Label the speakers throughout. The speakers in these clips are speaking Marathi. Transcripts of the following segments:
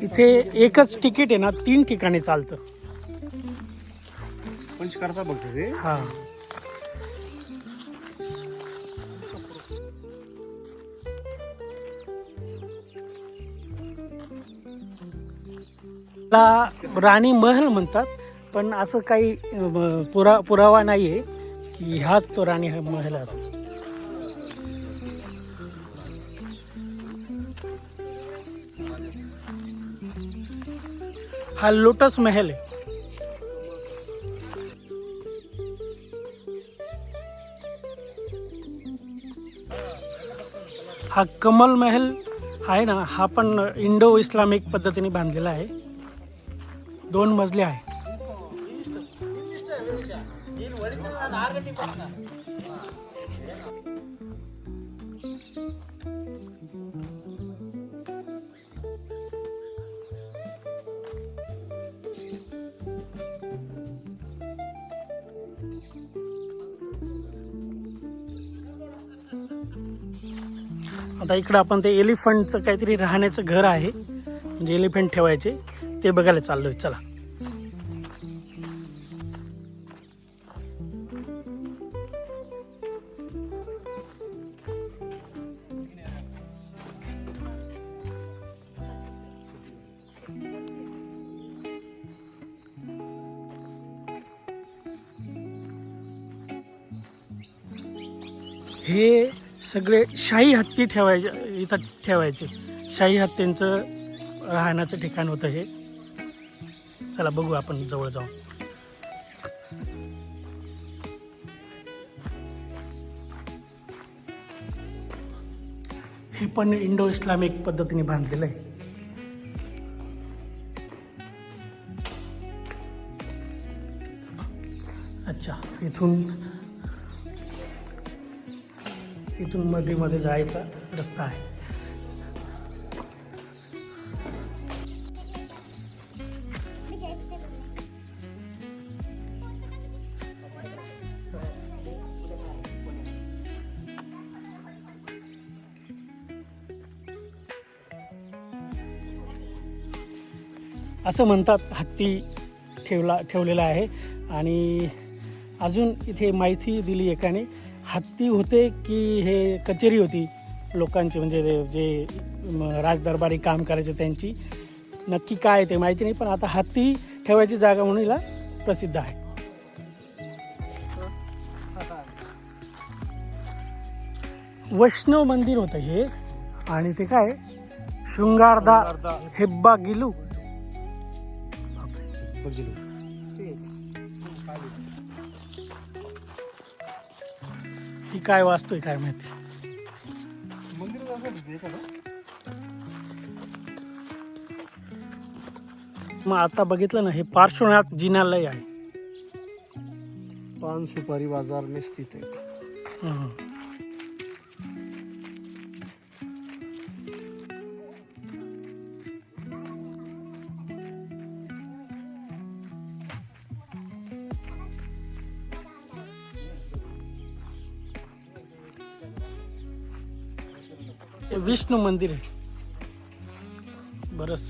Speaker 1: इथे एकच तिकीट आहे ना 3 ठिकाणी चालतं.
Speaker 2: पंच करता बघतो ते.
Speaker 1: हा राणी महल म्हणतात, पण असं काही पुरावा नाहीये की हाच तो राणी महल असो. हा लोटस महल आहे. हा कमल महल आहे ना, हा पण इंडो इस्लामिक पद्धतीने बांधलेला आहे. 2 मजले आहे. आता इकडं आपण ते एलिफंटचं काहीतरी राहण्याचं घर आहे, म्हणजे एलिफंट ठेवायचे, ते बघायला चाललोय. चला. हे सगळे शाही हत्ती इथं ठेवायचे. शाही हत्तींचं राहण्याचं ठिकाण होतं हे. चला बघू आपण जवळ जाऊन. हे पण इंडो इस्लामिक पद्धतीने बांधलेलं आहे. अच्छा, इथून मध्ये जायचा रस्ता आहे. असं म्हणतात हत्ती ठेवलेला आहे. आणि अजून इथे माहिती दिली एकाने, हत्ती होते की हे कचेरी होती लोकांची, म्हणजे जे राजदरबारी काम करायचे त्यांची. नक्की काय ते माहिती नाही, पण आता हत्ती ठेवायची जागा म्हणून हिला प्रसिद्ध आहे. वैष्णव मंदिर होतं हे. आणि ते काय शृंगारदा हेब्बा गिलू. ही काय वाचतोय काय माहिती. मग आता बघितलं ना, हे पार्श्वनाथ जिनालय आहे.
Speaker 2: पान सुपारी बाजार में स्थित है.
Speaker 1: विष्णू मंदिर आहे. बरंच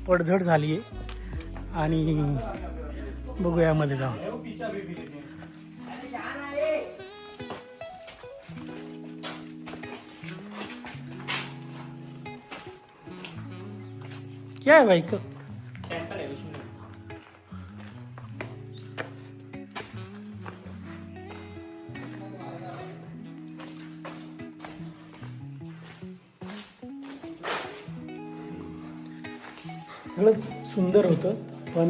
Speaker 1: पडझड झाली आहे. आणि बघूया मध्ये जाऊन. क्या है भाई? टेंपल है विष्णू. सगळंच सुंदर होतं, पण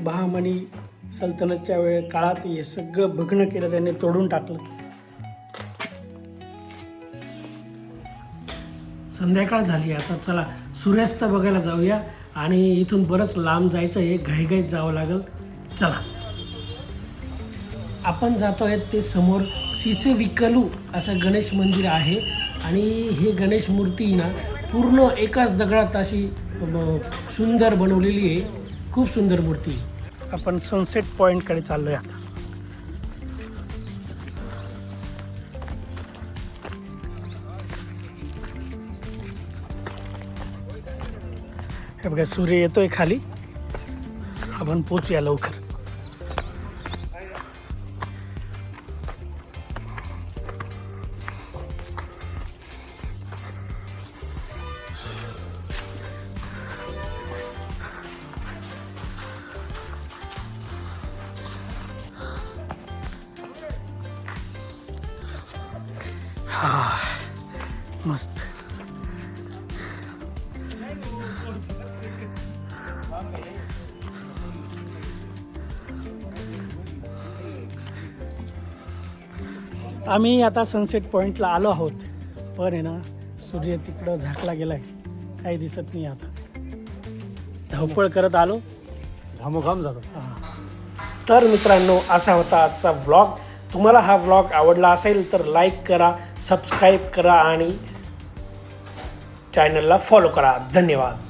Speaker 1: बहामनी सल्तनतच्या काळात हे सगळं भग्न केलं, त्यांनी तोडून टाकलं. संध्याकाळ झाली आता. चला सूर्यास्त बघायला जाऊया. आणि इथून बरंच लांब जायचं आहे, घाईघाईत जावं लागेल. चला. आपण जातो आहे ते समोर सिसेविकलू असं गणेश मंदिर आहे. आणि हे गणेश मूर्ती ना पूर्ण एकाच दगडात अशी सुंदर बनवलेली आहे. खूप सुंदर मूर्ती. आपण सनसेट पॉईंटकडे चाललो आहे आता. हे बघा सूर्य येतोय खाली. आपण पोचूया लवकर. हा मस्त. आम्ही आता सनसेट पॉईंटला आलो आहोत, पण आहे ना सूर्य तिकडं झाकला गेलाय, काही दिसत नाही. आता धावपळ करत आलो,
Speaker 2: घामोघाम झालं.
Speaker 1: तर मित्रांनो असा होता आजचा व्लॉग. तुम्हाला हा व्लॉग आवडला असेल तर लाईक करा, सबस्क्राईब करा आणि चॅनलला फॉलो करा. धन्यवाद.